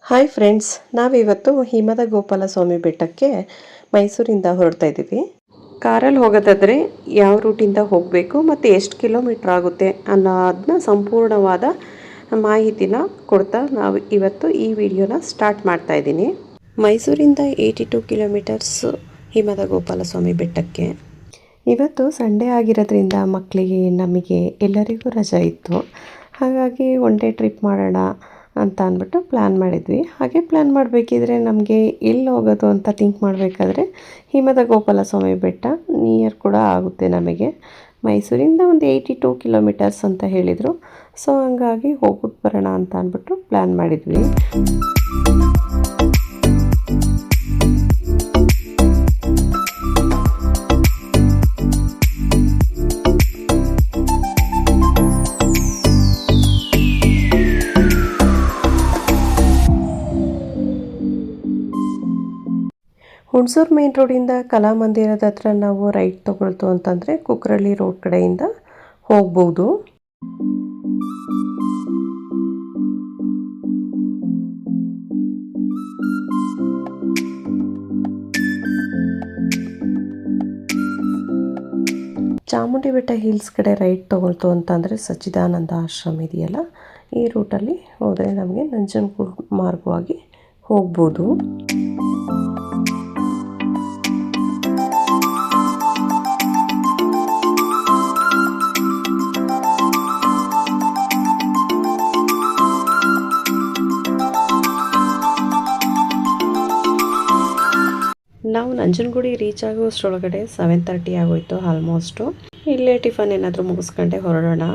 Hi friends, ನಾವಿವತ್ತು ಹಿಮದ ಗೋಪಾಲಸ್ವಾಮಿ ಬೆಟ್ಟಕ್ಕೆ ಮೈಸೂರಿಂದ ಹೊರಡ್ತಾ ಇದ್ದೀವಿ. ಕಾರಲ್ಲಿ ಹೋಗೋದಾದರೆ ಯಾವ ರೂಟಿಂದ ಹೋಗಬೇಕು ಮತ್ತು ಎಷ್ಟು ಕಿಲೋಮೀಟ್ರ್ ಆಗುತ್ತೆ ಅನ್ನೋದನ್ನ ಸಂಪೂರ್ಣವಾದ ಮಾಹಿತಿನ ಕೊಡ್ತಾ ನಾವು ಇವತ್ತು ಈ ವಿಡಿಯೋನ ಸ್ಟಾರ್ಟ್ ಮಾಡ್ತಾ ಇದ್ದೀನಿ. ಮೈಸೂರಿಂದ 82 ಕಿಲೋಮೀಟರ್ಸ್ ಹಿಮದ ಗೋಪಾಲಸ್ವಾಮಿ ಬೆಟ್ಟಕ್ಕೆ. ಇವತ್ತು ಸಂಡೇ ಆಗಿರೋದ್ರಿಂದ ಮಕ್ಕಳಿಗೆ ನಮಗೆ ಎಲ್ಲರಿಗೂ ರಜೆ ಇತ್ತು. ಹಾಗಾಗಿ ಒನ್ ಡೇ ಟ್ರಿಪ್ ಮಾಡೋಣ ಅಂತ ಅಂದ್ಬಿಟ್ಟು ಪ್ಲ್ಯಾನ್ ಮಾಡಿದ್ವಿ. ಹಾಗೆ ಪ್ಲ್ಯಾನ್ ಮಾಡಬೇಕಿದ್ರೆ ನಮಗೆ ಎಲ್ಲಿ ಹೋಗೋದು ಅಂತ ಥಿಂಕ್ ಮಾಡಬೇಕಾದ್ರೆ ಹಿಮದ ಗೋಪಾಲಸ್ವಾಮಿ ಬೆಟ್ಟ ನಿಯರ್ ಕೂಡ ಆಗುತ್ತೆ ನಮಗೆ. ಮೈಸೂರಿಂದ ಒಂದು 82 ಕಿಲೋಮೀಟರ್ಸ್ ಅಂತ ಹೇಳಿದರು. ಸೊ ಹಂಗಾಗಿ ಹೋಗ್ಬಿಟ್ಟು ಬರೋಣ ಅಂತ ಅಂದ್ಬಿಟ್ಟು ಪ್ಲ್ಯಾನ್ ಮಾಡಿದ್ವಿ. ಹುಣಸೂರು ಮೇನ್ ರೋಡಿಂದ ಕಲಾಮಂದಿರದ ಹತ್ರ ನಾವು ರೈಟ್ ತೊಗೊಳ್ತು ಅಂತಂದರೆ ಕುಕ್ರಳ್ಳಿ ರೋಡ್ ಕಡೆಯಿಂದ ಹೋಗ್ಬೋದು. ಚಾಮುಂಡಿ ಬೆಟ್ಟ ಹಿಲ್ಸ್ ಕಡೆ ರೈಟ್ ತೊಗೊಳ್ತು ಅಂತಂದರೆ ಸಚ್ಚಿದಾನಂದ ಆಶ್ರಮ ಇದೆಯಲ್ಲ, ಈ ರೂಟಲ್ಲಿ ಹೋದರೆ ನಮಗೆ ನಂಜನಗೂಡು ಮಾರ್ಗವಾಗಿ ಹೋಗ್ಬೋದು. ನಾವು ನಂಜನಗೂಡಿ ರೀಚ್ ಆಗೋಷ್ಟರೊಳಗಡೆ 7:30 ಆಗೋಯ್ತು ಆಲ್ಮೋಸ್ಟು. ಇಲ್ಲೇ ಟಿಫನ್ ಏನಾದರೂ ಮುಗಿಸ್ಕೊಂಡೆ ಹೊರಡೋಣ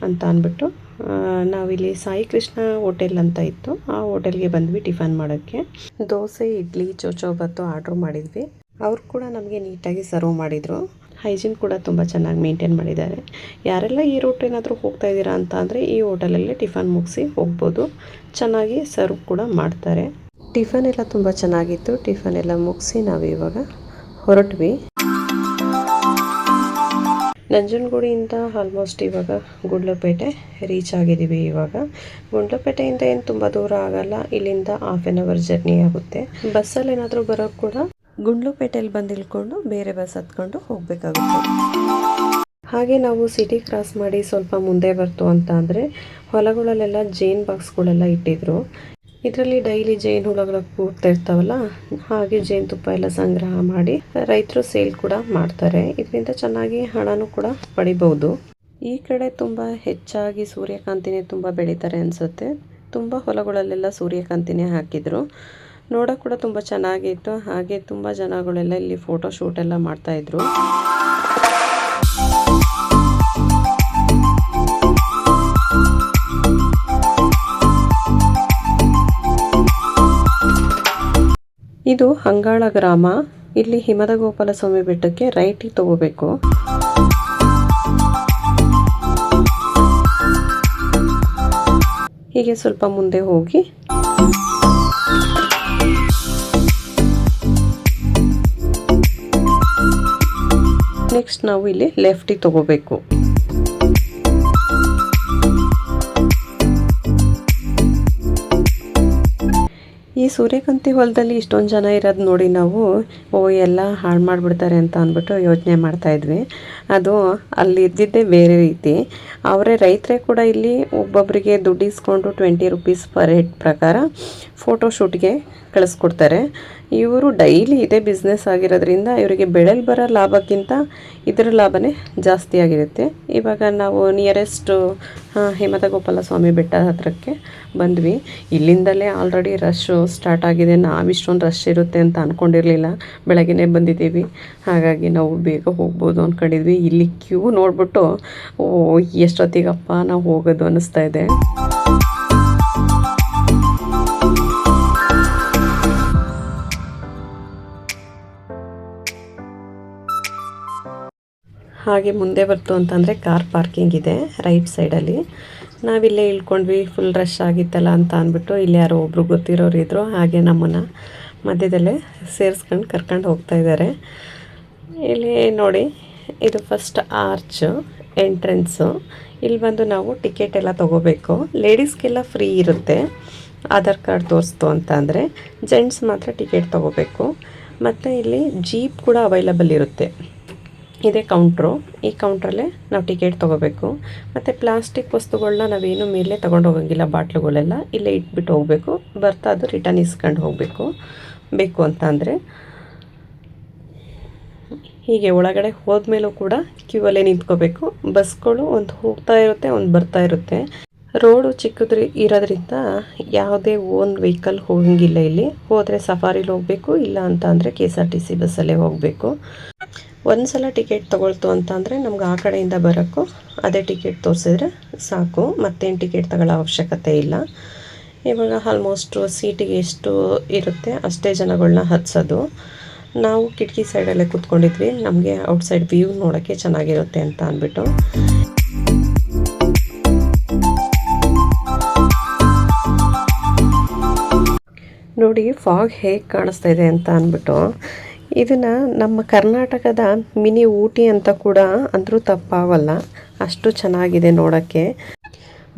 ಅಂತ ಅಂದ್ಬಿಟ್ಟು ನಾವಿಲ್ಲಿ ಸಾಯಿ ಕೃಷ್ಣ ಹೋಟೆಲ್ ಅಂತ ಇತ್ತು, ಆ ಹೋಟೆಲ್ಗೆ ಬಂದ್ವಿ ಟಿಫನ್ ಮಾಡೋಕ್ಕೆ. ದೋಸೆ, ಇಡ್ಲಿ, ಚೋಚೋಬಾತು ಆರ್ಡ್ರ್ ಮಾಡಿದ್ವಿ. ಅವ್ರು ಕೂಡ ನಮಗೆ ನೀಟಾಗಿ ಸರ್ವ್ ಮಾಡಿದರು. ಹೈಜೀನ್ ಕೂಡ ತುಂಬ ಚೆನ್ನಾಗಿ ಮೇಂಟೈನ್ ಮಾಡಿದ್ದಾರೆ. ಯಾರೆಲ್ಲ ಈ ರೂಟ್ ಏನಾದರೂ ಹೋಗ್ತಾ ಇದ್ದೀರಾ ಅಂತ ಅಂದರೆ ಈ ಹೋಟೆಲಲ್ಲಿ ಟಿಫನ್ ಮುಗಿಸಿ ಹೋಗ್ಬೋದು. ಚೆನ್ನಾಗಿ ಸರ್ವ್ ಕೂಡ ಮಾಡ್ತಾರೆ. ಟಿಫನ್ ಎಲ್ಲ ತುಂಬ ಚೆನ್ನಾಗಿತ್ತು. ಟಿಫನ್ ಎಲ್ಲ ಮುಗಿಸಿ ನಾವು ಇವಾಗ ಹೊರಟ್ವಿ. ನಂಜನಗೂಡಿಂದ ಆಲ್ಮೋಸ್ಟ್ ಇವಾಗ ಗುಂಡ್ಲುಪೇಟೆ ರೀಚ್ ಆಗಿದ್ದೀವಿ. ಇವಾಗ ಗುಂಡ್ಲುಪೇಟೆಯಿಂದ ಏನು ತುಂಬ ದೂರ ಆಗಲ್ಲ, ಇಲ್ಲಿಂದ 1/2 ಅವರ್ ಜರ್ನಿ ಆಗುತ್ತೆ. ಬಸ್ಸಲ್ಲಿ ಏನಾದರೂ ಬರೋಕ್ಕೆ ಕೂಡ ಗುಂಡ್ಲುಪೇಟೆಯಲ್ಲಿ ಬಂದು ಇಳ್ಕೊಂಡು ಬೇರೆ ಬಸ್ ಹತ್ಕೊಂಡು ಹೋಗಬೇಕಾಗುತ್ತೆ. ಹಾಗೆ ನಾವು ಸಿಟಿ ಕ್ರಾಸ್ ಮಾಡಿ ಸ್ವಲ್ಪ ಮುಂದೆ ಬರ್ತು ಅಂತ ಅಂದರೆ ಹೊಲಗಳಲ್ಲೆಲ್ಲ ಜೇನ್ ಬಾಕ್ಸ್ಗಳೆಲ್ಲ ಇಟ್ಟಿದ್ರು. ಇದರಲ್ಲಿ ಡೈಲಿ ಜೇನು ಹುಳಗಳು ಕೂಡ್ತಾ ಇರ್ತಾವಲ್ಲ, ಹಾಗೆ ಜೇನುತುಪ್ಪ ಎಲ್ಲ ಸಂಗ್ರಹ ಮಾಡಿ ರೈತರು ಸೇಲ್ ಕೂಡ ಮಾಡ್ತಾರೆ. ಇದರಿಂದ ಚೆನ್ನಾಗಿ ಹಣನೂ ಕೂಡ ಪಡಿಬಹುದು. ಈ ಕಡೆ ತುಂಬ ಹೆಚ್ಚಾಗಿ ಸೂರ್ಯಕಾಂತಿನೇ ತುಂಬ ಬೆಳೀತಾರೆ ಅನಿಸುತ್ತೆ. ತುಂಬ ಹೊಲಗಳಲ್ಲೆಲ್ಲ ಸೂರ್ಯಕಾಂತಿನೇ ಹಾಕಿದ್ರು. ನೋಡೋಕೆ ಕೂಡ ತುಂಬ ಚೆನ್ನಾಗಿತ್ತು. ಹಾಗೆ ತುಂಬ ಜನಗಳೆಲ್ಲ ಇಲ್ಲಿ ಫೋಟೋ ಶೂಟ್ ಎಲ್ಲ ಮಾಡ್ತಾಯಿದ್ರು. ಇದು ಹಂಗಾಳ ಗ್ರಾಮ. ಇಲ್ಲಿ ಹಿಮದ ಗೋಪಾಲಸ್ವಾಮಿ ಬೆಟ್ಟಕ್ಕೆ ರೈಟಿಗೆ ತಗೋಬೇಕು. ಹೀಗೆ ಸ್ವಲ್ಪ ಮುಂದೆ ಹೋಗಿ ನೆಕ್ಸ್ಟ್ ನಾವು ಇಲ್ಲಿ ಲೆಫ್ಟಿಗೆ ತಗೋಬೇಕು. ಈ ಸೂರ್ಯಕಾಂತಿ ಹೊಲದಲ್ಲಿ ಇಷ್ಟೊಂದು ಜನ ಇರೋದು ನೋಡಿ ನಾವು ಎಲ್ಲ ಹಾಳು ಮಾಡಿಬಿಡ್ತಾರೆ ಅಂತ ಅಂದ್ಬಿಟ್ಟು ಯೋಚನೆ ಮಾಡ್ತಾಯಿದ್ವಿ. ಅದು ಅಲ್ಲಿ ಇದ್ದಿದ್ದೇ ಬೇರೆ ರೀತಿ. ಅವರೇ ರೈತರೇ ಕೂಡ ಇಲ್ಲಿ ಒಬ್ಬೊಬ್ಬರಿಗೆ ದುಡ್ಡು ಇಸ್ಕೊಂಡು 20 ರೂಪೀಸ್ ಪರ್ ಹೆಡ್ ಪ್ರಕಾರ ಫೋಟೋ ಶೂಟ್ಗೆ ಕಳಿಸ್ಕೊಡ್ತಾರೆ. ಇವರು ಡೈಲಿ ಇದೇ ಬಿಸ್ನೆಸ್ ಆಗಿರೋದ್ರಿಂದ ಇವರಿಗೆ ಬೆಳೆಯಲ್ಲಿ ಬರೋ ಲಾಭಕ್ಕಿಂತ ಇದರ ಲಾಭನೇ ಜಾಸ್ತಿ ಆಗಿರುತ್ತೆ. ಇವಾಗ ನಾವು ನಿಯರೆಸ್ಟ್ ಹಿಮದ ಗೋಪಾಲಸ್ವಾಮಿ ಬೆಟ್ಟ ಹತ್ರಕ್ಕೆ ಬಂದ್ವಿ. ಇಲ್ಲಿಂದಲೇ ಆಲ್ರೆಡಿ ರಶ್ಶು ಸ್ಟಾರ್ಟ್ ಆಗಿದೆ. ನಾವಿಷ್ಟೊಂದು ರಶ್ ಇರುತ್ತೆ ಅಂತ ಅಂದ್ಕೊಂಡಿರಲಿಲ್ಲ. ಬೆಳಗ್ಗೆನೇ ಬಂದಿದ್ದೀವಿ, ಹಾಗಾಗಿ ನಾವು ಬೇಗ ಹೋಗ್ಬೋದು ಅಂದ್ಕೊಂಡಿದ್ವಿ. ಇಲ್ಲಿ ಕ್ಯೂ ನೋಡಿಬಿಟ್ಟು ಎಷ್ಟೊತ್ತಿಗಪ್ಪ ನಾವು ಹೋಗೋದು ಅನ್ನಿಸ್ತಾ ಇದೆ. ಹಾಗೆ ಮುಂದೆ ಬರ್ತು ಅಂತಂದರೆ ಕಾರ್ ಪಾರ್ಕಿಂಗ್ ಇದೆ ರೈಟ್ ಸೈಡಲ್ಲಿ. ನಾವಿಲ್ಲೇ ಇಳ್ಕೊಂಡ್ವಿ. ಫುಲ್ ರಶ್ ಆಗಿತ್ತಲ್ಲ ಅಂತ ಅಂದ್ಬಿಟ್ಟು ಇಲ್ಲಿ ಯಾರೋ ಒಬ್ಬರು ಗೊತ್ತಿರೋರು ಇದ್ದರು. ಹಾಗೆ ನಮ್ಮನ್ನು ಮಧ್ಯದಲ್ಲೇ ಸೇರಿಸ್ಕೊಂಡು ಕರ್ಕೊಂಡು ಹೋಗ್ತಾ ಇದ್ದಾರೆ. ಇಲ್ಲಿ ನೋಡಿ, ಇದು ಫಸ್ಟ್ ಆರ್ಚ್ ಎಂಟ್ರೆನ್ಸು. ಇಲ್ಲಿ ಬಂದು ನಾವು ಟಿಕೆಟ್ ಎಲ್ಲ ತೊಗೋಬೇಕು. ಲೇಡೀಸ್ಗೆಲ್ಲ ಫ್ರೀ ಇರುತ್ತೆ. ಆಧಾರ್ ಕಾರ್ಡ್ ತೋರಿಸ್ತು ಅಂತ ಅಂದರೆ ಜೆಂಟ್ಸ್ ಮಾತ್ರ ಟಿಕೆಟ್ ತೊಗೋಬೇಕು. ಮತ್ತು ಇಲ್ಲಿ ಜೀಪ್ ಕೂಡ ಅವೈಲಬಲ್ ಇರುತ್ತೆ. ಇದೇ ಕೌಂಟ್ರು. ಈ ಕೌಂಟ್ರಲ್ಲೇ ನಾವು ಟಿಕೆಟ್ ತೊಗೋಬೇಕು. ಮತ್ತು ಪ್ಲಾಸ್ಟಿಕ್ ವಸ್ತುಗಳನ್ನ ನಾವೇನು ಮೇಲೆ ತೊಗೊಂಡು ಹೋಗೋಂಗಿಲ್ಲ. ಬಾಟ್ಲುಗಳೆಲ್ಲ ಇಲ್ಲೇ ಇಟ್ಬಿಟ್ಟು ಹೋಗಬೇಕು. ಬರ್ತಾ ಅದು ರಿಟರ್ನ್ ಇಸ್ಕೊಂಡು ಹೋಗಬೇಕು ಬೇಕು ಅಂತ ಅಂದರೆ. ಹೀಗೆ ಒಳಗಡೆ ಹೋದ್ಮೇಲೂ ಕೂಡ ಕ್ಯೂ ಅಲ್ಲೇ ನಿಂತ್ಕೋಬೇಕು. ಬಸ್ಗಳು ಒಂದು ಹೋಗ್ತಾ ಇರುತ್ತೆ, ಒಂದು ಬರ್ತಾ ಇರುತ್ತೆ. ರೋಡು ಇರೋದ್ರಿಂದ ಯಾವುದೇ ಓನ್ ವೆಹಿಕಲ್ ಹೋಗಂಗಿಲ್ಲ. ಇಲ್ಲಿ ಹೋದರೆ ಸಫಾರಿಲಿ ಹೋಗಬೇಕು, ಇಲ್ಲ ಅಂತ ಅಂದರೆ KSRTC ಬಸ್ಸಲ್ಲೇ ಹೋಗಬೇಕು. ಒಂದು ಸಲ ಟಿಕೆಟ್ ತೊಗೊಳ್ತು ಅಂತ ಅಂದರೆ ನಮ್ಗೆ ಆ ಕಡೆಯಿಂದ ಬರೋಕ್ಕೂ ಅದೇ ಟಿಕೆಟ್ ತೋರಿಸಿದ್ರೆ ಸಾಕು. ಮತ್ತೇನು ಟಿಕೆಟ್ ತಗೊಳ್ಳೋ ಅವಶ್ಯಕತೆ ಇಲ್ಲ. ಇವಾಗ ಆಲ್ಮೋಸ್ಟು ಸೀಟಿಗೆ ಎಷ್ಟು ಇರುತ್ತೆ ಅಷ್ಟೇ ಜನಗಳನ್ನ ಹತ್ಸೋದು. ನಾವು ಕಿಟಕಿ ಸೈಡಲ್ಲೇ ಕೂತ್ಕೊಂಡಿದ್ವಿ. ನಮಗೆ ಔಟ್ಸೈಡ್ ವ್ಯೂ ನೋಡೋಕ್ಕೆ ಚೆನ್ನಾಗಿರುತ್ತೆ ಅಂತ ಅಂದ್ಬಿಟ್ಟು. ನೋಡಿ ಫಾಗ್ ಹೇಗೆ ಕಾಣಿಸ್ತಾ ಇದೆ ಅಂತ ಅಂದ್ಬಿಟ್ಟು. ಇದನ್ನು ನಮ್ಮ ಕರ್ನಾಟಕದ ಮಿನಿ ಊಟಿ ಅಂತ ಕೂಡ ಅಂದರೂ ತಪ್ಪಾಗಲ್ಲ. ಅಷ್ಟು ಚೆನ್ನಾಗಿದೆ ನೋಡೋಕ್ಕೆ.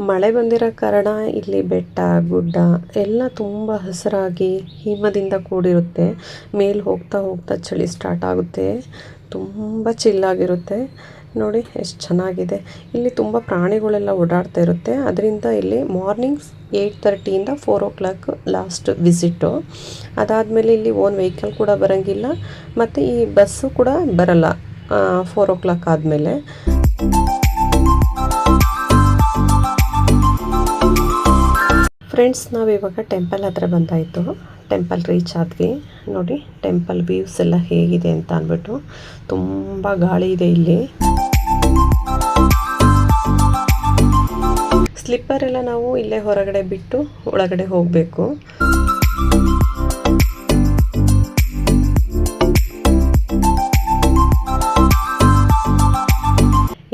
ಮಳೆ ಬಂದಿರೋ ಕಾರಣ ಇಲ್ಲಿ ಬೆಟ್ಟ ಗುಡ್ಡ ಎಲ್ಲ ತುಂಬ ಹಸಿರಾಗಿ ಹಿಮದಿಂದ ಕೂಡಿರುತ್ತೆ. ಮೇಲೆ ಹೋಗ್ತಾ ಹೋಗ್ತಾ ಚಳಿ ಸ್ಟಾರ್ಟ್ ಆಗುತ್ತೆ. ತುಂಬ ಚಿಲ್ಲಾಗಿರುತ್ತೆ. ನೋಡಿ ಎಷ್ಟು ಚೆನ್ನಾಗಿದೆ. ಇಲ್ಲಿ ತುಂಬ ಪ್ರಾಣಿಗಳೆಲ್ಲ ಓಡಾಡ್ತಾ ಇರುತ್ತೆ. ಅದರಿಂದ ಇಲ್ಲಿ ಮಾರ್ನಿಂಗ್ 8:30 4 o'clock ಲಾಸ್ಟ್ ವಿಸಿಟು. ಅದಾದಮೇಲೆ ಇಲ್ಲಿ ಓನ್ ವೆಹಿಕಲ್ ಕೂಡ ಬರೋಂಗಿಲ್ಲ. ಮತ್ತು ಈ ಬಸ್ಸು ಕೂಡ ಬರಲ್ಲ 4 o'clock ಆದಮೇಲೆ. ಫ್ರೆಂಡ್ಸ್, ನಾವಿವಾಗ ಟೆಂಪಲ್ ಹತ್ರ ಬಂದಾಯಿತು. ಟೆಂಪಲ್ ರೀಚ್ ಆದ್ವಿ. ನೋಡಿ ಟೆಂಪಲ್ ವ್ಯೂಸ್ ಎಲ್ಲ ಹೇಗಿದೆ ಅಂತ ಅಂದ್ಬಿಟ್ಟು. ತುಂಬ ಗಾಳಿ ಇದೆ ಇಲ್ಲಿ. ಸ್ಲಿಪ್ಪರ್ ಎಲ್ಲ ನಾವು ಇಲ್ಲೇ ಹೊರಗಡೆ ಬಿಟ್ಟು ಒಳಗಡೆ ಹೋಗಬೇಕು.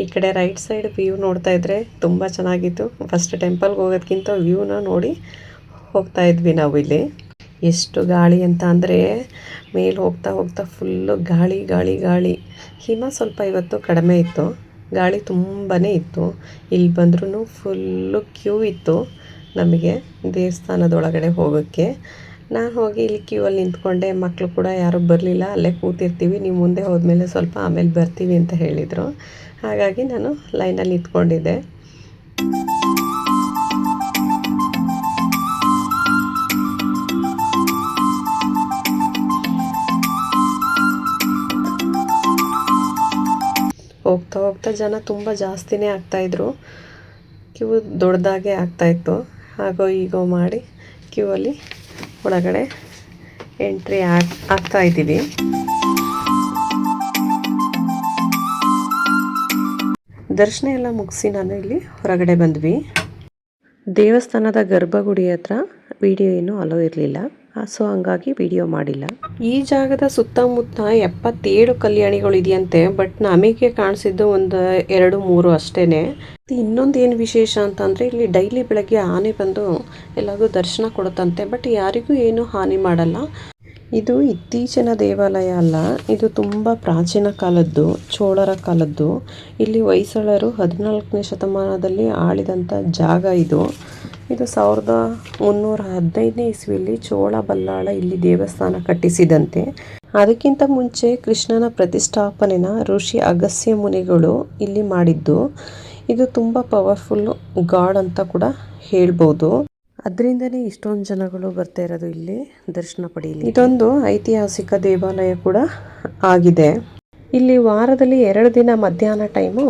ಈ ಕಡೆ ರೈಟ್ ಸೈಡ್ ವ್ಯೂ ನೋಡ್ತಾ ಇದ್ರೆ ತುಂಬ ಚೆನ್ನಾಗಿತ್ತು. ಫಸ್ಟ್ ಟೆಂಪಲ್ಗೆ ಹೋಗೋದಕ್ಕಿಂತ ವ್ಯೂನ ನೋಡಿ ಹೋಗ್ತಾ ಇದ್ವಿ ನಾವು. ಇಲ್ಲಿ ಎಷ್ಟು ಗಾಳಿ ಅಂತ ಅಂದರೆ ಮೇಲೆ ಹೋಗ್ತಾ ಹೋಗ್ತಾ ಫುಲ್ಲು ಗಾಳಿ ಗಾಳಿ ಗಾಳಿ. ಹಿಮ ಸ್ವಲ್ಪ ಇವತ್ತು ಕಡಿಮೆ ಇತ್ತು, ಗಾಳಿ ತುಂಬಾ ಇತ್ತು. ಇಲ್ಲಿ ಬಂದ್ರೂ ಫುಲ್ಲು ಕ್ಯೂ ಇತ್ತು ನಮಗೆ ದೇವಸ್ಥಾನದೊಳಗಡೆ ಹೋಗೋಕ್ಕೆ. ನಾನು ಹೋಗಿ ಇಲ್ಲಿ ಕ್ಯೂ ಅಲ್ಲಿ ನಿಂತ್ಕೊಂಡೆ. ಮಕ್ಕಳು ಕೂಡ ಯಾರೂ ಬರಲಿಲ್ಲ. ಅಲ್ಲೇ ಕೂತಿರ್ತೀವಿ, ನೀವು ಮುಂದೆ ಹೋದ್ಮೇಲೆ ಸ್ವಲ್ಪ ಆಮೇಲೆ ಬರ್ತೀವಿ ಅಂತ ಹೇಳಿದರು. ಹಾಗಾಗಿ ನಾನು ಲೈನಲ್ಲಿ ನಿಂತ್ಕೊಂಡಿದ್ದೆ. ಹೋಗ್ತಾ ಹೋಗ್ತಾ ಜನ ತುಂಬ ಜಾಸ್ತಿನೇ ಆಗ್ತಾಯಿದ್ರು. ಕ್ಯೂ ದೊಡ್ಡದಾಗೆ ಆಗ್ತಾಯಿತ್ತು. ಹಾಗೋ ಹೀಗೋ ಮಾಡಿ ಕ್ಯೂ ಅಲ್ಲಿ ಒಳಗಡೆ ಎಂಟ್ರಿ ಆಗ್ತಾ ಇದ್ದೀವಿ. ದರ್ಶನ ಎಲ್ಲ ಮುಗಿಸಿ ನಾನು ಇಲ್ಲಿ ಹೊರಗಡೆ ಬಂದ್ವಿ. ದೇವಸ್ಥಾನದ ಗರ್ಭಗುಡಿ ಹತ್ರ ವಿಡಿಯೋ ಏನೂ ಅಲೋ ಇರಲಿಲ್ಲ. ಸೊ ಹಂಗಾಗಿ ವಿಡಿಯೋ ಮಾಡಿಲ್ಲ. ಈ ಜಾಗದ ಸುತ್ತಮುತ್ತ 77 ಕಲ್ಯಾಣಿಗಳು ಇದೆಯಂತೆ. ಬಟ್ ನಮಗೆ ಕಾಣಿಸಿದ್ದು ಒಂದು 2-3 ಅಷ್ಟೇ. ಇನ್ನೊಂದು ಏನು ವಿಶೇಷ ಅಂತಂದರೆ ಇಲ್ಲಿ ಡೈಲಿ ಬೆಳಗ್ಗೆ ಆನೆ ಬಂದು ಎಲ್ಲರಿಗೂ ದರ್ಶನ ಕೊಡುತ್ತಂತೆ. ಬಟ್ ಯಾರಿಗೂ ಏನೂ ಹಾನಿ ಮಾಡಲ್ಲ. ಇದು ಇತ್ತೀಚಿನ ದೇವಾಲಯ ಅಲ್ಲ, ಇದು ತುಂಬ ಪ್ರಾಚೀನ ಕಾಲದ್ದು, ಚೋಳರ ಕಾಲದ್ದು. ಇಲ್ಲಿ ಹೊಯ್ಸಳರು 14ನೇ ಶತಮಾನದಲ್ಲಿ ಆಳಿದಂಥ ಜಾಗ ಇದು. 1315ನೇ ಇಸ್ವಿಯಲ್ಲಿ ಚೋಳ ಬಲ್ಲಾಳ ಇಲ್ಲಿ ದೇವಸ್ಥಾನ ಕಟ್ಟಿಸಿದಂತೆ. ಅದಕ್ಕಿಂತ ಮುಂಚೆ ಕೃಷ್ಣನ ಪ್ರತಿಷ್ಠಾಪನೆನ ಋಷಿ ಅಗಸ್ತ್ಯ ಮುನಿಗಳು ಇಲ್ಲಿ ಮಾಡಿದ್ದು. ಇದು ತುಂಬ ಪವರ್ಫುಲ್ ಗಾಡ್ ಅಂತ ಕೂಡ ಹೇಳ್ಬೋದು. ಅದರಿಂದನೇ ಇಷ್ಟೊಂದು ಜನಗಳು ಬರ್ತಾ ಇರೋದು ಇಲ್ಲಿ ದರ್ಶನ ಪಡೆಯಲಿ. ಇದೊಂದು ಐತಿಹಾಸಿಕ ದೇವಾಲಯ ಕೂಡ ಆಗಿದೆ. ಇಲ್ಲಿ ವಾರದಲ್ಲಿ 2 ದಿನ ಮಧ್ಯಾಹ್ನ ಟೈಮು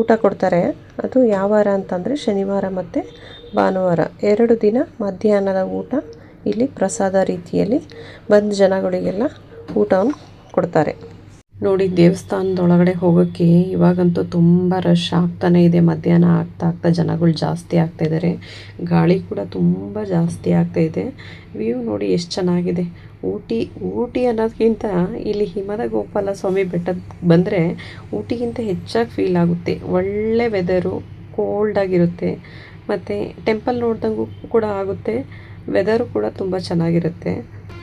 ಊಟ ಕೊಡ್ತಾರೆ. ಅದು ಯಾವ ವಾರ ಅಂತಂದರೆ ಶನಿವಾರ ಮತ್ತು ಭಾನುವಾರ 2 ದಿನ ಮಧ್ಯಾಹ್ನದ ಊಟ ಇಲ್ಲಿ ಪ್ರಸಾದ ರೀತಿಯಲ್ಲಿ ಬಂದ ಜನಗಳಿಗೆಲ್ಲ ಊಟವನ್ನು ಕೊಡ್ತಾರೆ. ನೋಡಿ ದೇವಸ್ಥಾನದೊಳಗಡೆ ಹೋಗೋಕ್ಕೆ ಇವಾಗಂತೂ ತುಂಬ ರಶ್ ಆಗ್ತಾನೆ ಇದೆ. ಮಧ್ಯಾಹ್ನ ಆಗ್ತಾ ಜನಗಳು ಜಾಸ್ತಿ ಆಗ್ತಾ ಇದ್ದಾರೆ. ಗಾಳಿ ಕೂಡ ತುಂಬ ಜಾಸ್ತಿ ಆಗ್ತಾ ಇದೆ. ವ್ಯೂ ನೋಡಿ ಎಷ್ಟು ಚೆನ್ನಾಗಿದೆ. ಊಟಿ ಅನ್ನೋದಕ್ಕಿಂತ ಇಲ್ಲಿ ಹಿಮದ ಗೋಪಾಲ ಸ್ವಾಮಿ ಬೆಟ್ಟಕ್ಕೆ ಬಂದರೆ ಊಟಿಗಿಂತ ಹೆಚ್ಚಾಗಿ ಫೀಲ್ ಆಗುತ್ತೆ. ಒಳ್ಳೆ ವೆದರು, ಕೋಲ್ಡಾಗಿರುತ್ತೆ. ಮತ್ತು ಟೆಂಪಲ್ ನೋಡ್ದಂಗೂ ಕೂಡ ಆಗುತ್ತೆ. ವೆದರು ಕೂಡ ತುಂಬ ಚೆನ್ನಾಗಿರುತ್ತೆ.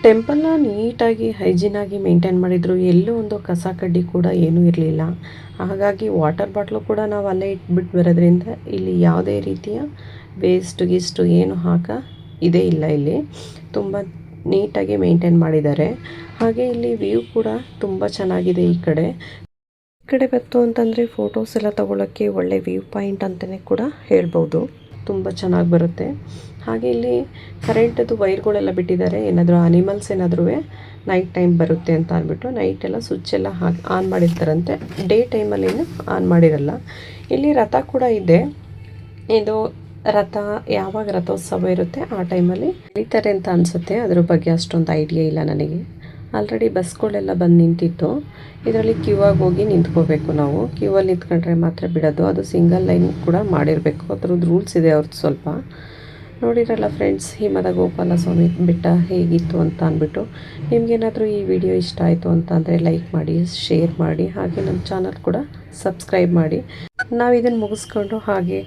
ಟೆಂಪಲ್ನ ನೀಟಾಗಿ ಹೈಜೀನಾಗಿ ಮೇಂಟೈನ್ ಮಾಡಿದ್ರು. ಎಲ್ಲೂ ಒಂದು ಕಸ ಕಡ್ಡಿ ಕೂಡ ಏನೂ ಇರಲಿಲ್ಲ. ಹಾಗಾಗಿ ವಾಟರ್ ಬಾಟ್ಲು ಕೂಡ ನಾವು ಅಲ್ಲೇ ಇಟ್ಬಿಟ್ಟು ಬರೋದ್ರಿಂದ ಇಲ್ಲಿ ಯಾವುದೇ ರೀತಿಯ ವೇಸ್ಟು ಏನು ಇದೇ ಇಲ್ಲ ಇಲ್ಲಿ. ತುಂಬ ನೀಟಾಗಿ ಮೇಂಟೈನ್ ಮಾಡಿದ್ದಾರೆ. ಹಾಗೆ ಇಲ್ಲಿ ವ್ಯೂ ಕೂಡ ತುಂಬ ಚೆನ್ನಾಗಿದೆ. ಈ ಕಡೆ ಬಂತು ಅಂತಂದರೆ ಫೋಟೋಸ್ ಎಲ್ಲ ತೊಗೊಳಕ್ಕೆ ಒಳ್ಳೆ ವ್ಯೂ ಪಾಯಿಂಟ್ ಅಂತಲೇ ಕೂಡ ಹೇಳ್ಬೋದು. ತುಂಬ ಚೆನ್ನಾಗಿ ಬರುತ್ತೆ. ಹಾಗೆ ಇಲ್ಲಿ ಕರೆಂಟದು ವೈರ್ಗಳೆಲ್ಲ ಬಿಟ್ಟಿದ್ದಾರೆ. ಏನಾದರೂ ಅನಿಮಲ್ಸ್ ಏನಾದರೂ ನೈಟ್ ಟೈಮ್ ಬರುತ್ತೆ ಅಂತ ಅಂದ್ಬಿಟ್ಟು ನೈಟೆಲ್ಲ ಸ್ವಿಚ್ಚೆಲ್ಲ ಆನ್ ಮಾಡಿರ್ತಾರಂತೆ. ಡೇ ಟೈಮಲ್ಲೇನು ಆನ್ ಮಾಡಿರಲ್ಲ. ಇಲ್ಲಿ ರಥ ಕೂಡ ಇದೆ. ಇದು ರಥ ಯಾವಾಗ ರಥೋತ್ಸವ ಇರುತ್ತೆ ಆ ಟೈಮಲ್ಲಿ ನಡೀತಾರೆ ಅಂತ ಅನಿಸುತ್ತೆ. ಅದ್ರ ಬಗ್ಗೆ ಅಷ್ಟೊಂದು ಐಡಿಯಾ ಇಲ್ಲ ನನಗೆ. ಆಲ್ರೆಡಿ ಬಸ್ಗಳೆಲ್ಲ ಬಂದು ನಿಂತಿತ್ತು. ಇದರಲ್ಲಿ ಕ್ಯೂ ಆಗಿ ಹೋಗಿ ನಿಂತ್ಕೋಬೇಕು ನಾವು. ಕ್ಯೂ ಅಲ್ಲಿ ನಿಂತ್ಕೊಂಡ್ರೆ ಮಾತ್ರ ಬಿಡೋದು. ಅದು ಸಿಂಗಲ್ ಲೈನ್ ಕೂಡ ಮಾಡಿರಬೇಕು. ಅದ್ರದ್ದು ರೂಲ್ಸ್ ಇದೆ ಅವ್ರದ್ದು ಸ್ವಲ್ಪ. ನೋಡಿರಲ್ಲ ಫ್ರೆಂಡ್ಸ್, ಹಿಮದ ಗೋಪಾಲ ಸ್ವಾಮಿ ಬೆಟ್ಟ ಹೇಗಿತ್ತು ಅಂತ ಅಂದ್ಬಿಟ್ಟು. ನಿಮಗೇನಾದರೂ ಈ ವಿಡಿಯೋ ಇಷ್ಟ ಆಯಿತು ಅಂತಂದರೆ ಲೈಕ್ ಮಾಡಿ, ಶೇರ್ ಮಾಡಿ, ಹಾಗೆ ನಮ್ಮ ಚಾನಲ್ ಕೂಡ ಸಬ್ಸ್ಕ್ರೈಬ್ ಮಾಡಿ. ನಾವು ಇದನ್ನು ಮುಗಿಸ್ಕೊಂಡು ಹಾಗೆ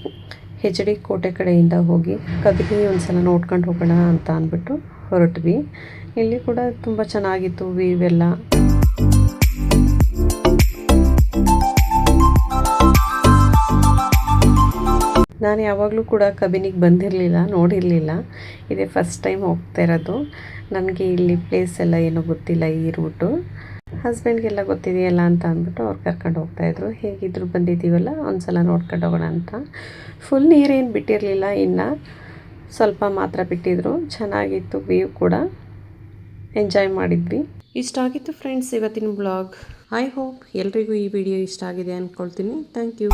ಹೆಚ್.ಡಿ. ಕೋಟೆ ಕಡೆಯಿಂದ ಹೋಗಿ ಕಬಿನಿ ಒಂದು ಸಲ ನೋಡ್ಕೊಂಡು ಹೋಗೋಣ ಅಂತ ಅಂದ್ಬಿಟ್ಟು ಹೊರಟ್ವಿ. ಇಲ್ಲಿ ಕೂಡ ತುಂಬ ಚೆನ್ನಾಗಿತ್ತು ವ್ಯೂ ಎಲ್ಲ. ನಾನು ಯಾವಾಗಲೂ ಕೂಡ ಕಬಿನಿಗೆ ಬಂದಿರಲಿಲ್ಲ, ನೋಡಿರಲಿಲ್ಲ. ಇದೇ ಫಸ್ಟ್ ಟೈಮ್ ಹೋಗ್ತಾ ಇರೋದು. ನನಗೆ ಇಲ್ಲಿ ಪ್ಲೇಸ್ ಎಲ್ಲ ಏನೂ ಗೊತ್ತಿಲ್ಲ, ಈ ರೂಟು. ಹಸ್ಬೆಂಡ್ಗೆಲ್ಲ ಗೊತ್ತಿದೆಯಲ್ಲ ಅಂತ ಅಂದ್ಬಿಟ್ಟು ಅವ್ರು ಕರ್ಕೊಂಡು ಹೋಗ್ತಾಯಿದ್ರು. ಹೇಗಿದ್ರು ಬಂದಿದ್ದೀವಲ್ಲ ಒಂದು ಸಲ ನೋಡ್ಕೊಂಡು ಹೋಗೋಣ ಅಂತ. ಫುಲ್ ನೀರೇನು ಬಿಟ್ಟಿರಲಿಲ್ಲ, ಇನ್ನು ಸ್ವಲ್ಪ ಮಾತ್ರ ಬಿಟ್ಟಿದ್ರು. ಚೆನ್ನಾಗಿತ್ತು ವ್ಯೂ ಕೂಡ, ಎಂಜಾಯ್ ಮಾಡಿದ್ವಿ. ಇಷ್ಟ ಆಗಿತ್ತು ಫ್ರೆಂಡ್ಸ್ ಇವತ್ತಿನ ಬ್ಲಾಗ್. ಐ ಹೋಪ್ ಎಲ್ರಿಗೂ ಈ ವಿಡಿಯೋ ಇಷ್ಟ ಆಗಿದೆ ಅಂದ್ಕೊಳ್ತೀನಿ. Thank you.